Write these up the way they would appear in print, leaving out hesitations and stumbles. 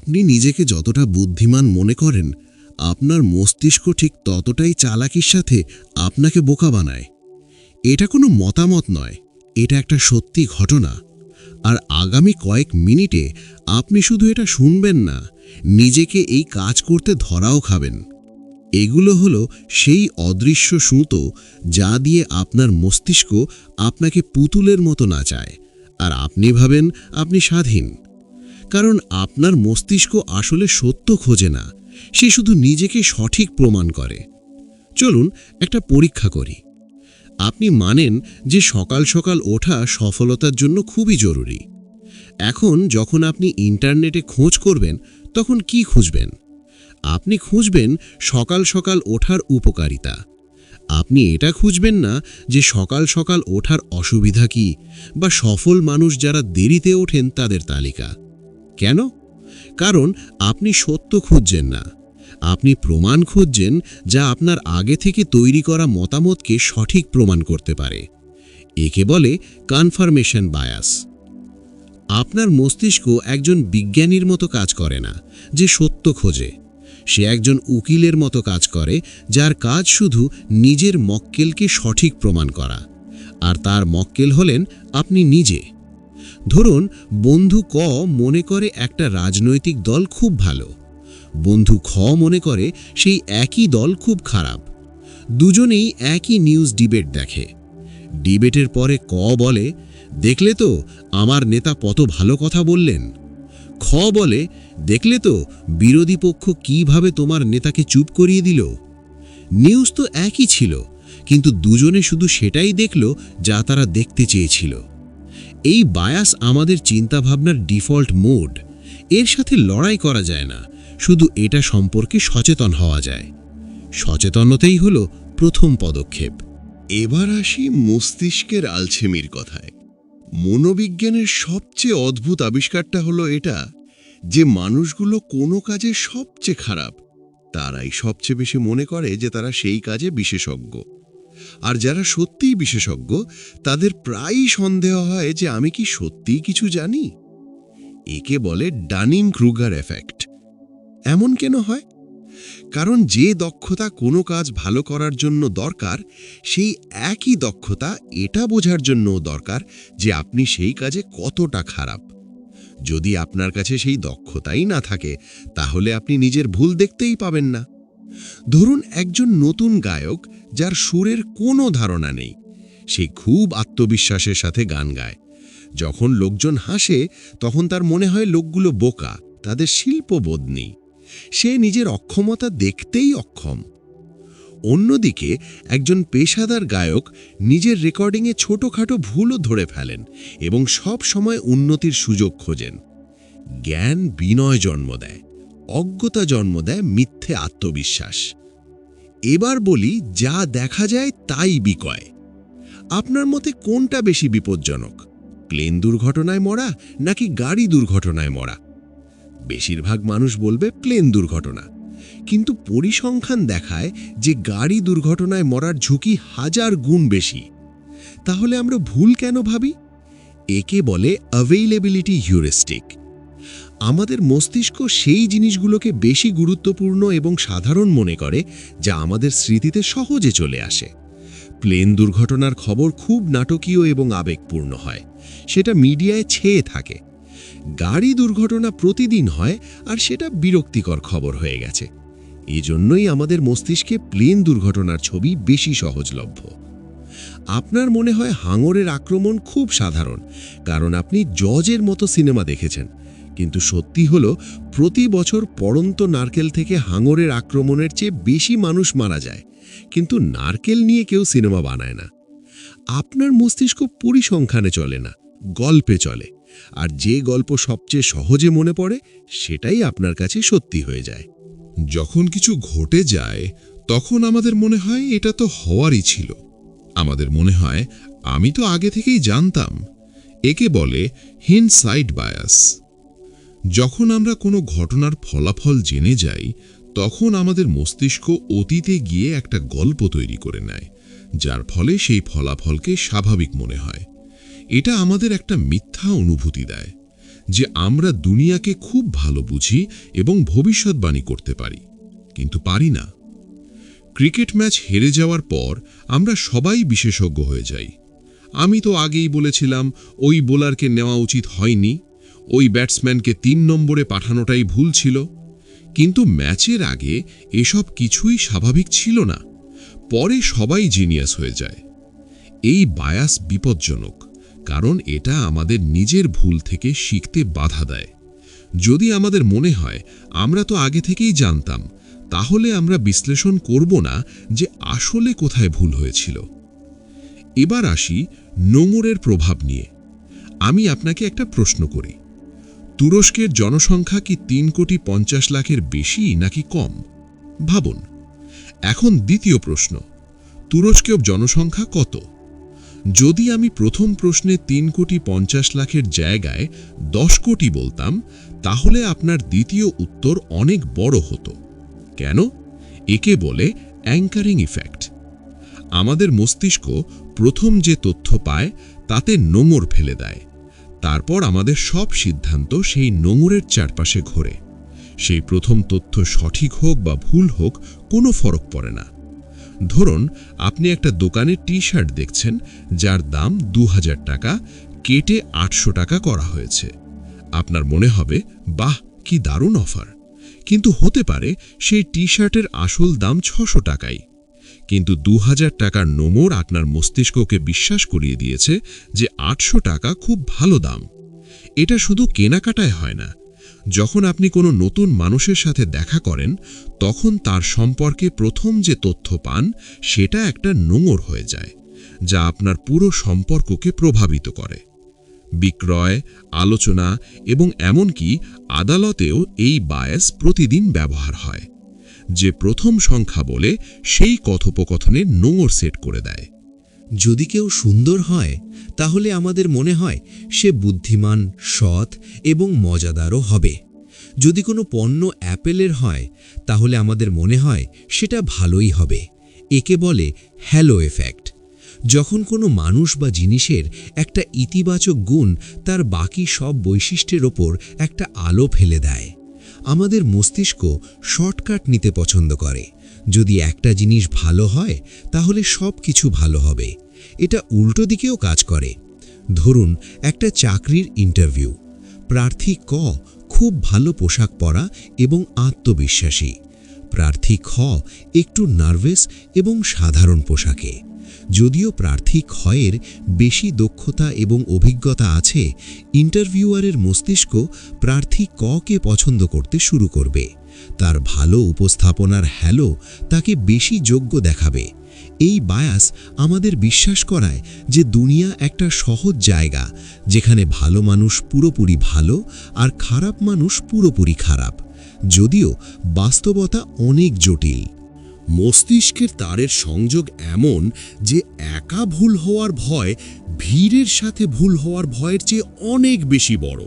আপনি নিজেকে যতটা বুদ্ধিমান মনে করেন, আপনার মস্তিষ্ক ঠিক ততটাই চালাকির সাথে আপনাকে বোকা বানায়। এটা কোনো মতামত নয়, এটা একটা সত্যি ঘটনা। আর আগামী কয়েক মিনিটে আপনি শুধু এটা শুনবেন না, নিজেকে এই কাজ করতে ধরাও খাবেন। এগুলো হলো সেই অদৃশ্য সুতো যা দিয়ে আপনার মস্তিষ্ক আপনাকে পুতুলের মতো নাচায়, আর আপনি ভাবেন আপনি স্বাধীন। কারণ আপনার মস্তিষ্ক আসলে সত্য খোঁজে না, সে শুধু নিজেকে সঠিক প্রমাণ করে। চলুন একটা পরীক্ষা করি। আপনি মানেন যে সকাল সকাল ওঠা সফলতার জন্য খুবই জরুরি। এখন যখন আপনি ইন্টারনেটে খোঁজ করবেন, তখন কি খুঁজবেন? আপনি খুঁজবেন সকাল সকাল ওঠার উপকারিতা। আপনি এটা খুঁজবেন না যে সকাল সকাল ওঠার অসুবিধা কি, বা সফল মানুষ যারা দেরিতে ওঠেন তাদের তালিকা। কেন? কারণ আপনি সত্য খুঁজছেন না, আপনি প্রমাণ খুঁজছেন, যা আপনার আগে থেকে তৈরি করা মতামতকে সঠিক প্রমাণ করতে পারে। একে বলে কনফার্মেশন বায়াস। আপনার মস্তিষ্ক একজন বিজ্ঞানীর মতো কাজ করে না যে সত্য খোঁজে। সে একজন উকিলের মতো কাজ করে, যার কাজ শুধু নিজের মক্কেলকে সঠিক প্রমাণ করা। আর তার মক্কেল হলেন আপনি নিজে। ধরুন, বন্ধু ক মনে করে একটা রাজনৈতিক দল খুব ভালো, বন্ধু খ মনে করে সেই একই দল খুব খারাপ। দুজনেই একই নিউজ ডিবেট দেখে। ডিবেটের পরে ক বলে, দেখলে তো আমার নেতা কত ভালো কথা বললেন। খ বলে, দেখলে তো বিরোধী পক্ষ কিভাবে তোমার নেতাকে চুপ করিয়ে দিল। নিউজ তো একই ছিল, কিন্তু দুজনে শুধু সেটাই দেখল যা তারা দেখতে চেয়েছিল। এই বায়াস আমাদের চিন্তাভাবনার ডিফল্ট মোড। এর সাথে লড়াই করা যায় না, শুধু এটা সম্পর্কে সচেতন হওয়া যায়। সচেতনতাই হলো প্রথম পদক্ষেপ। এবার আসি মস্তিষ্কের আলছেমির কথায়। মনোবিজ্ঞানের সবচেয়ে অদ্ভুত আবিষ্কারটা হলো এটা যে মানুষগুলো কোনো কাজে সবচেয়ে খারাপ তারাই সবচেয়ে বেশি মনে করে যে তারা সেই কাজে বিশেষজ্ঞ। আর যারা সত্যিই বিশেষজ্ঞ, তাদের প্রায়ই সন্দেহ হয় যে আমি কি সত্যিই কিছু জানি। একে বলে ডানিং-ক্রুগার এফেক্ট। এমন কেন হয়? কারণ যে দক্ষতা কোনো কাজ ভালো করার জন্য দরকার, সেই একই দক্ষতা এটা বোঝার জন্যও দরকার যে আপনি সেই কাজে কতটা খারাপ। যদি আপনার কাছে সেই দক্ষতাই না থাকে, তাহলে আপনি নিজের ভুল দেখতেই পাবেন না। ধরুন, একজন নতুন গায়ক যার সুরের কোনো ধারণা নেই, সে খুব আত্মবিশ্বাসের সাথে গান গায়। যখন লোকজন হাসে, তখন তার মনে হয় লোকগুলো বোকা, তাদের শিল্পবোধ নেই। সে নিজের অক্ষমতা দেখতেই অক্ষম। অন্যদিকে একজন পেশাদার গায়ক নিজের রেকর্ডিংয়ে ছোটখাটো ভুলও ধরে ফেলেন এবং সব সময় উন্নতির সুযোগ খোঁজেন। জ্ঞান বিনয় জন্ম দেয়, অজ্ঞতা জন্ম দেয় মিথ্যে আত্মবিশ্বাস। এবার বলি, যা দেখা যায় তাই বিকয়। আপনার মতে কোনটা বেশি বিপজ্জনক, প্লেন দুর্ঘটনায় মরা নাকি গাড়ি দুর্ঘটনায় মরা? বেশিরভাগ মানুষ বলবে প্লেন দুর্ঘটনা, কিন্তু পরিসংখ্যান দেখায় যে গাড়ি দুর্ঘটনায় মরার ঝুঁকি 1000 গুণ বেশি। তাহলে আমরা ভুল কেন ভাবি? একে বলে অ্যাভেইলেবিলিটি হিউরিস্টিক। আমাদের মস্তিষ্ক সেই জিনিসগুলোকে বেশি গুরুত্বপূর্ণ এবং সাধারণ মনে করে যা আমাদের স্মৃতিতে সহজে চলে আসে। প্লেন দুর্ঘটনার খবর খুব নাটকীয় এবং আবেগপূর্ণ হয়, সেটা মিডিয়ায় ছেয়ে থাকে। গাড়ি দুর্ঘটনা প্রতিদিন হয়, আর সেটা বিরক্তিকর খবর হয়ে গেছে। এজন্যই আমাদের মস্তিষ্কে প্লেন দুর্ঘটনার ছবি বেশি সহজলভ্য। আপনার মনে হয় হাঙরের আক্রমণ খুব সাধারণ, কারণ আপনি জজের মতো সিনেমা দেখেছেন। কিন্তু সত্যি হলো, প্রতি বছর পড়ন্ত নারকেল থেকে হাঙরের আক্রমণের চেয়ে বেশি মানুষ মারা যায়, কিন্তু নারকেল নিয়ে কেউ সিনেমা বানায় না। আপনার মস্তিষ্ক পরিসংখ্যানে চলে না, গল্পে চলে। আর যে গল্প সবচেয়ে সহজে মনে পড়ে, সেটাই আপনার কাছে সত্যি হয়ে যায়। যখন কিছু ঘটে যায়, তখন আমাদের মনে হয় এটা তো হওয়ারই ছিল। আমাদের মনে হয় আমি তো আগে থেকেই জানতাম। একে বলে হিন্ডসাইট বায়াস। যখন আমরা কোনো ঘটনার ফলাফল জেনে যাই, তখন আমাদের মস্তিষ্ক অতীতে গিয়ে একটা গল্প তৈরি করে নেয়, যার ফলে সেই ফলাফলকে স্বাভাবিক মনে হয়। এটা আমাদের একটা মিথ্যা অনুভূতি দেয়, যে আমরা দুনিয়াকে খুব ভালো বুঝি এবং ভবিষ্যৎবাণী করতে পারি, কিন্তু পারি না। ক্রিকেট ম্যাচ হেরে যাওয়ার পর আমরা সবাই বিশেষজ্ঞ হয়ে যাই। আমি তো আগেই বলেছিলাম ওই বোলারকে নেওয়া উচিত হয়নি, ওই ব্যাটসম্যানকে ৩ নম্বরে পাঠানোটাই ভুল ছিল। কিন্তু ম্যাচের আগে এসব কিছুই স্বাভাবিক ছিল না, পরে সবাই জিনিয়াস হয়ে যায়। এই বায়াস বিপজ্জনক, কারণ এটা আমাদের নিজের ভুল থেকে শিখতে বাধা দেয়। যদি আমাদের মনে হয় আমরা তো আগে থেকেই জানতাম, তাহলে আমরা বিশ্লেষণ করব না যে আসলে কোথায় ভুল হয়েছিল। এবার আসি নোংরের প্রভাব নিয়ে। আমি আপনাকে একটা প্রশ্ন করি, তুরস্কের জনসংখ্যা কি ৩,৫০,০০,০০০-এর বেশি নাকি কম? ভাবুন। এখন দ্বিতীয় প্রশ্ন, তুরস্কের জনসংখ্যা কত? যদি আমি প্রথম প্রশ্নে ৩,৫০,০০,০০০-এর জায়গায় ১০ কোটি বলতাম, তাহলে আপনার দ্বিতীয় উত্তর অনেক বড় হতো। কেন? একে বলে অ্যাঙ্কারিং ইফেক্ট। আমাদের মস্তিষ্ক প্রথম যে তথ্য পায় তাতে নোঙর ফেলে দেয়, তারপর আমাদের সব সিদ্ধান্ত সেই নোঙরের চারপাশে ঘোরে। সেই প্রথম তথ্য সঠিক হোক বা ভুল হোক, কোনো ফরক পড়ে না। ধরুন, আপনি একটা দোকানে টি-শার্ট দেখছেন যার দাম ২,০০০ টাকা, কেটে ৮০০ টাকা করা হয়েছে। আপনার মনে হবে, বাহ, কি দারুণ অফার। কিন্তু হতে পারে সেই টি-শার্টের আসল দাম ৬০০ টাকাই। কিন্তু ২,০০০ টাকার নোঙর আপনার মস্তিষ্ককে বিশ্বাস করিয়ে দিয়েছে যে ৮০০ টাকা খুব ভালো দাম। এটা শুধু কেনাকাটায় হয় না। যখন আপনি কোনো নতুন মানুষের সাথে দেখা করেন, তখন তার সম্পর্কে প্রথম যে তথ্য পান সেটা একটা নোঙর হয়ে যায়, যা আপনার পুরো সম্পর্ককে প্রভাবিত করে। বিক্রয়, আলোচনা এবং এমনকি আদালতেও এই বায়াস প্রতিদিন ব্যবহার হয়। যে প্রথম সংখ্যা বলে সেই কথোপকথনে নোঙর সেট করে দেয়। যদি কেউ সুন্দর হয়, তাহলে আমাদের মনে হয় সে বুদ্ধিমান, সৎ এবং মজাদারও হবে। যদি কোনো পণ্য অ্যাপেলের হয়, তাহলে আমাদের মনে হয় সেটা ভালোই হবে। একে বলে হ্যালো এফেক্ট। যখন কোনো মানুষ বা জিনিসের একটা ইতিবাচক গুণ তার বাকি সব বৈশিষ্ট্যের ওপর একটা আলো ফেলে দেয়। আমাদের মস্তিষ্ক শর্টকাট নিতে পছন্দ করে। যদি একটা জিনিস ভালো হয়, তাহলে সব কিছু ভালো হবে। এটা উল্টো দিকেও কাজ করে। ধরুন, একটা চাকরির ইন্টারভিউ। প্রার্থী ক খুব ভালো পোশাক পরা এবং আত্মবিশ্বাসী। প্রার্থী খ একটু নার্ভাস এবং সাধারণ পোশাকে। যদিও প্রার্থী ক্ষয়ের বেশি দক্ষতা এবং অভিজ্ঞতা আছে, ইন্টারভিউয়ারের মস্তিষ্ক প্রার্থী ককে পছন্দ করতে শুরু করবে। তার ভালো উপস্থাপনার হ্যালো তাকে বেশি যোগ্য দেখাবে। এই বায়াস আমাদের বিশ্বাস করায় যে দুনিয়া একটা সহজ জায়গা, যেখানে ভালো মানুষ পুরোপুরি ভালো আর খারাপ মানুষ পুরোপুরি খারাপ, যদিও বাস্তবতা অনেক জটিল। মস্তিষ্কের তারের সংযোগ এমন যে একা ভুল হওয়ার ভয় ভিড়ের সাথে ভুল হওয়ার ভয়ের চেয়ে অনেক বেশি বড়।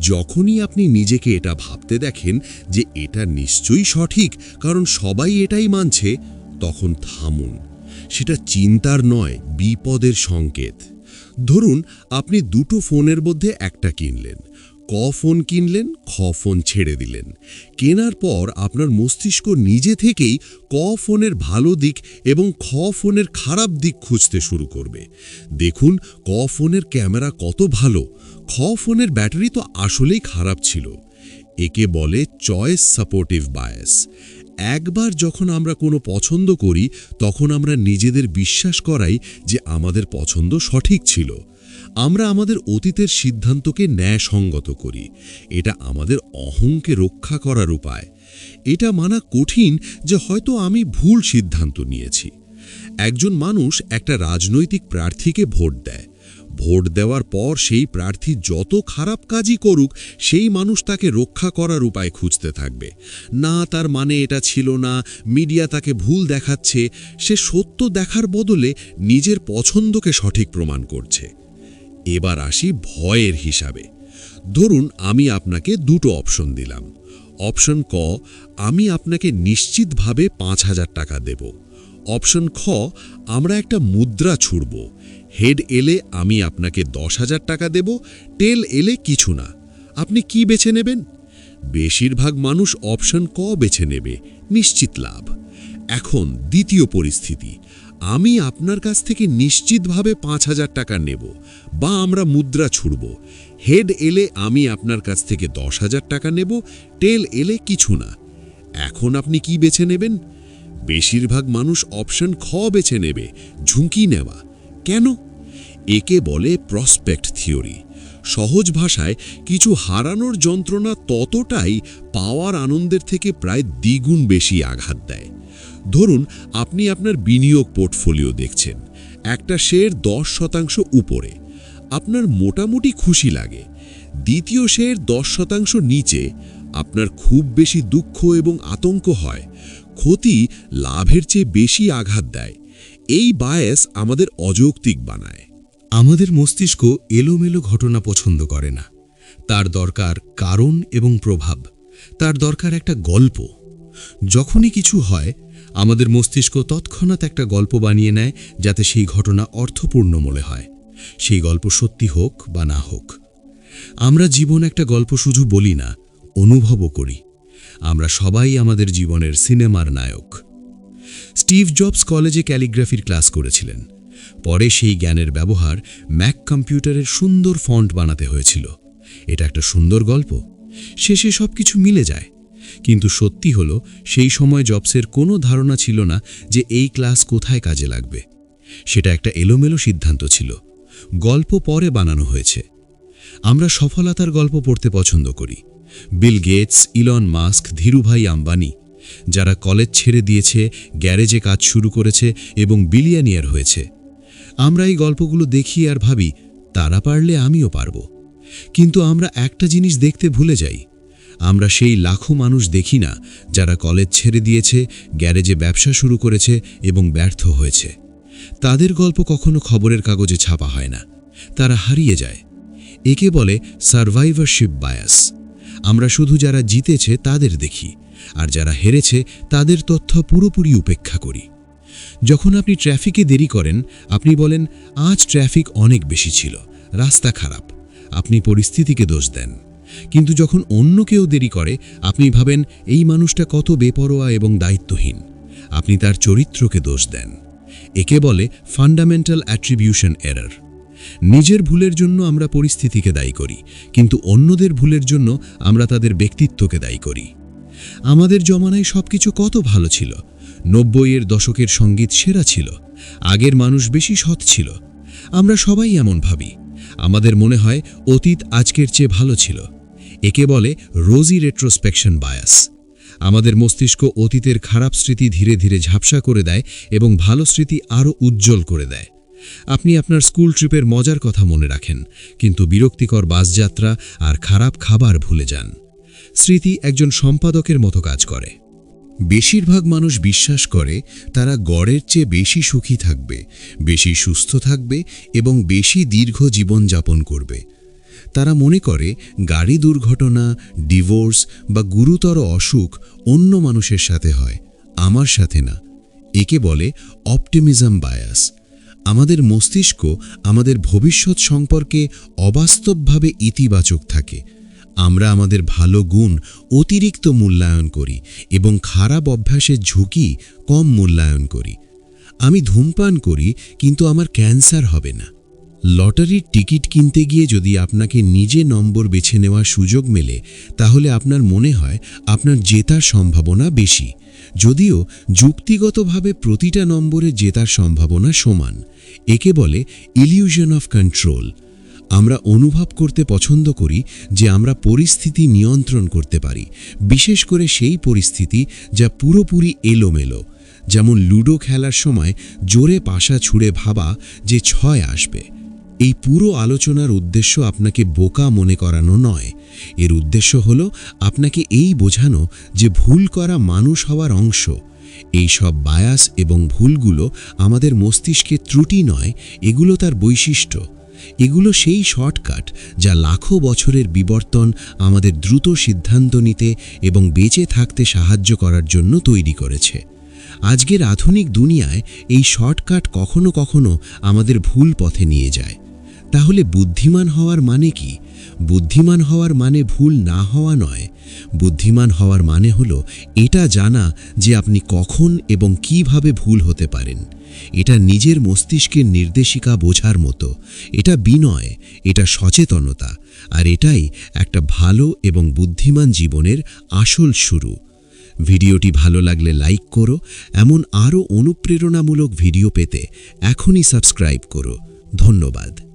যখনই আপনি নিজেকে এটা ভাবতে দেখেন যে এটা নিশ্চয়ই সঠিক কারণ সবাই এটাই মানছে, তখন থামুন। সেটা চিন্তার নয়, বিপদের সংকেত। ধরুন, আপনি দুটো ফোনের মধ্যে একটা কিনলেন। ক ফোন কিনলেন, খ ফোন ছেড়ে দিলেন। কেনার পর আপনার মস্তিষ্ক নিজে থেকেই ক ফোনের ভালো দিক এবং খ ফোনের খারাপ দিক খুঁজতে শুরু করবে। দেখুন, ক ফোনের ক্যামেরা কত ভালো, খ ফোনের ব্যাটারি তো আসলেই খারাপ ছিল। একে বলে চয়েস সাপোর্টিভ বায়াস। একবার যখন আমরা কোনো পছন্দ করি, তখন আমরা নিজেদের বিশ্বাস করাই যে আমাদের পছন্দ সঠিক ছিল। আমরা আমাদের অতীতের সিদ্ধান্তকে ন্যায়সঙ্গত করি। এটা আমাদের অহংকে রক্ষা করার উপায়। এটা মানা কঠিন যে হয়তো আমি ভুল সিদ্ধান্ত নিয়েছি। একজন মানুষ একটা রাজনৈতিক প্রার্থীকে ভোট দেয়। ভোট দেওয়ার পর সেই প্রার্থী যত খারাপ কাজই করুক, সেই মানুষ তাকে রক্ষা করার উপায় খুঁজতে থাকবে। না, তার মানে এটা ছিল না, মিডিয়া তাকে ভুল দেখাচ্ছে। সে সত্য দেখার বদলে নিজের পছন্দকে সঠিক প্রমাণ করছে। এবার আসি ভয়ের হিসাবে। ধরুন, আমি আপনাকে দুটো অপশন দিলাম। অপশন ক, আমি আপনাকে নিশ্চিতভাবে ৫,০০০ টাকা দেব। অপশন খ, আমরা একটা মুদ্রা ছুঁড়ব। হেড এলে আমি আপনাকে ১০,০০০ টাকা দেব, টেল এলে কিছু না। আপনি কি বেছে নেবেন? বেশিরভাগ মানুষ অপশন ক বেছে নেবে, নিশ্চিত লাভ। এখন দ্বিতীয় পরিস্থিতি, আমি আপনার কাছ থেকে নিশ্চিতভাবে ৫,০০০ টাকা নেব, বা আমরা মুদ্রা ছুড়ব। হেড এলে আমি আপনার কাছ থেকে ১০,০০০ টাকা নেব, টেল এলে কিছু না। এখন আপনি কি বেছে নেবেন? বেশিরভাগ মানুষ অপশন খ বেছে নেবে, ঝুঁকি নেওয়া। কেন? একে বলে প্রসপেক্ট থিওরি। সহজ ভাষায়, কিছু হারানোর যন্ত্রণা ততটাই পাওয়ার আনন্দের থেকে প্রায় দ্বিগুণ বেশি আঘাত দেয়। ধরুন আপনি আপনার বিনিয়োগ পোর্টফোলিও দেখছেন, একটা শেয়ার 10% উপরে, আপনার মোটামুটি খুশি লাগে। দ্বিতীয় শেয়ার 10% নিচে, আপনার খুব বেশি দুঃখ এবং আতঙ্ক হয়। ক্ষতি লাভের চেয়ে বেশি আঘাত দেয়। এই বায়াস আমাদের অযৌক্তিক বানায়। আমাদের মস্তিষ্ক এলোমেলো ঘটনা পছন্দ করে না। তার দরকার কারণ এবং প্রভাব, তার দরকার একটা গল্প। যখনই কিছু হয়, আমাদের মস্তিষ্ক তৎক্ষণাৎ একটা গল্প বানিয়ে নেয়, যাতে সেই ঘটনা অর্থপূর্ণ মনে হয়, সেই গল্প সত্যি হোক বা না হোক। আমরা জীবন একটা গল্প শুধু বলি না, অনুভবও করি। আমরা সবাই আমাদের জীবনের সিনেমার নায়ক। স্টিভ জবস কলেজে ক্যালিগ্রাফির ক্লাস করেছিলেন। পরে সেই জ্ঞানের ব্যবহার ম্যাক কম্পিউটারের সুন্দর ফন্ট বানাতে হয়েছিল। এটা একটা সুন্দর গল্প, শেষে সবকিছু মিলে যায়। কিন্তু সত্যি হলো, সেই সময় জবসের কোনো ধারণা ছিল না যে এই ক্লাস কোথায় কাজে লাগবে। সেটা একটা এলোমেলো সিদ্ধান্ত ছিল। গল্প পরে বানানো হয়েছে। আমরা সফলতার গল্প পড়তে পছন্দ করি। Bill Gates, Elon Musk, Dhirubhai Ambani, যারা কলেজ ছেড়ে দিয়েছে, গ্যারেজে কাজ শুরু করেছে এবং বিলিয়নিয়ার হয়েছে। আমরা এই গল্পগুলো দেখি আর ভাবি, তারা পারলে আমিও পারব। কিন্তু আমরা একটা জিনিস দেখতে ভুলে যাই। আমরা সেই লাখো মানুষ দেখি না যারা কলেজ ছেড়ে দিয়েছে, গ্যারেজে ব্যবসা শুরু করেছে এবং ব্যর্থ হয়েছে। তাদের গল্প কখনো খবরের কাগজে ছাপা হয় না, তারা হারিয়ে যায়। একে বলে সারভাইভারশিপ বায়াস। আমরা শুধু যারা জিতেছে তাদের দেখি, আর যারা হেরেছে তাদের তথ্য পুরোপুরি উপেক্ষা করি। যখন আপনি ট্রাফিকে দেরি করেন, আপনি বলেন, আজ ট্রাফিক অনেক বেশি ছিল, রাস্তা খারাপ। আপনি পরিস্থিতিকে দোষ দেন। কিন্তু যখন অন্য কেউ দেরি করে, আপনি ভাবেন, এই মানুষটা কত বেপরোয়া এবং দায়িত্বহীন। আপনি তার চরিত্রকে দোষ দেন। একে বলে ফান্ডামেন্টাল অ্যাট্রিবিউশন এরর। নিজের ভুলের জন্য আমরা পরিস্থিতিকে দায়ী করি, কিন্তু অন্যদের ভুলের জন্য আমরা তাদের ব্যক্তিত্বকে দায়ী করি। আমাদের জমানায় সবকিছু কত ভালো ছিল। 90-এর দশকের সঙ্গীত সেরা ছিল। আগের মানুষ বেশি সৎ ছিল। আমরা সবাই এমন ভাবি। আমাদের মনে হয় অতীত আজকের চেয়ে ভালো ছিল। একে বলে রোজি রেট্রোস্পেকশন বায়াস। আমাদের মস্তিষ্ক অতীতের খারাপ স্মৃতি ধীরে ধীরে ঝাপসা করে দেয় এবং ভালো স্মৃতি আরও উজ্জ্বল করে দেয়। আপনি আপনার স্কুল ট্রিপের মজার কথা মনে রাখেন, কিন্তু বিরক্তিকর বাসযাত্রা আর খারাপ খাবার ভুলে যান। স্মৃতি একজন সম্পাদকের মতো কাজ করে। বেশিরভাগ মানুষ বিশ্বাস করে তারা গড়ের চেয়ে বেশি সুখী থাকবে, বেশি সুস্থ থাকবে এবং বেশি দীর্ঘ জীবনযাপন করবে। তারা মনে করে গাড়ি দুর্ঘটনা, ডিভোর্স বা গুরুতর অসুখ অন্য মানুষের সাথে হয়, আমার সাথে না। একে বলে অপটিমিজম বায়াস। আমাদের মস্তিষ্ক আমাদের ভবিষ্যৎ সম্পর্কে অবাস্তবভাবে ইতিবাচক থাকে। আমরা আমাদের ভালো গুণ অতিরিক্ত মূল্যায়ন করি এবং খারাপ অভ্যাসের ঝুঁকি কম মূল্যায়ন করি। আমি ধূমপান করি, কিন্তু আমার ক্যান্সার হবে না। লটারির টিকিট কিনতে গিয়ে যদি আপনাকে নিজে নম্বর বেছে নেওয়ার সুযোগ মেলে, তাহলে আপনার মনে হয় আপনার জেতার সম্ভাবনা বেশি, যদিও যুক্তিগতভাবে প্রতিটা নম্বরে জেতার সম্ভাবনা সমান। একে বলে ইলিউশন অফ কন্ট্রোল। আমরা অনুভব করতে পছন্দ করি যে আমরা পরিস্থিতি নিয়ন্ত্রণ করতে পারি, বিশেষ করে সেই পরিস্থিতি যা পুরোপুরি এলোমেলো। যেমন লুডো খেলার সময় জোরে পাশা ছুঁড়ে ভাবা যে 6 আসবে। এই পুরো আলোচনার উদ্দেশ্য আপনাকে বোকা মনে করানো নয়। এর উদ্দেশ্য হল আপনাকে এই বোঝানো যে ভুল করা মানুষ হওয়ার অংশ। এই সব বায়াস এবং ভুলগুলো আমাদের মস্তিষ্কের ত্রুটি নয়, এগুলো তার বৈশিষ্ট্য। এগুলো সেই শর্টকাট যা লাখো বছরের বিবর্তন আমাদের দ্রুত সিদ্ধান্ত নিতে এবং বেঁচে থাকতে সাহায্য করার জন্য তৈরি করেছে। আজকের আধুনিক দুনিয়ায় এই শর্টকাট কখনো কখনো আমাদের ভুল পথে নিয়ে যায়। তাহলে বুদ্ধিমান হওয়ার মানে কি? বুদ্ধিমান হওয়ার মানে ভুল না হওয়া নয়। বুদ্ধিমান হওয়ার মানে হলো এটা জানা যে আপনি কখন এবং কিভাবে ভুল হতে পারেন। এটা নিজের মস্তিষ্কের নির্দেশিকা বোঝার মতো। এটা বিনয়, এটা সচেতনতা, আর এটাই একটা ভালো এবং বুদ্ধিমান জীবনের আসল শুরু। ভিডিওটি ভালো লাগলে লাইক করো। এমন আরও অনুপ্রেরণামূলক ভিডিও পেতে এখনই সাবস্ক্রাইব করো। ধন্যবাদ।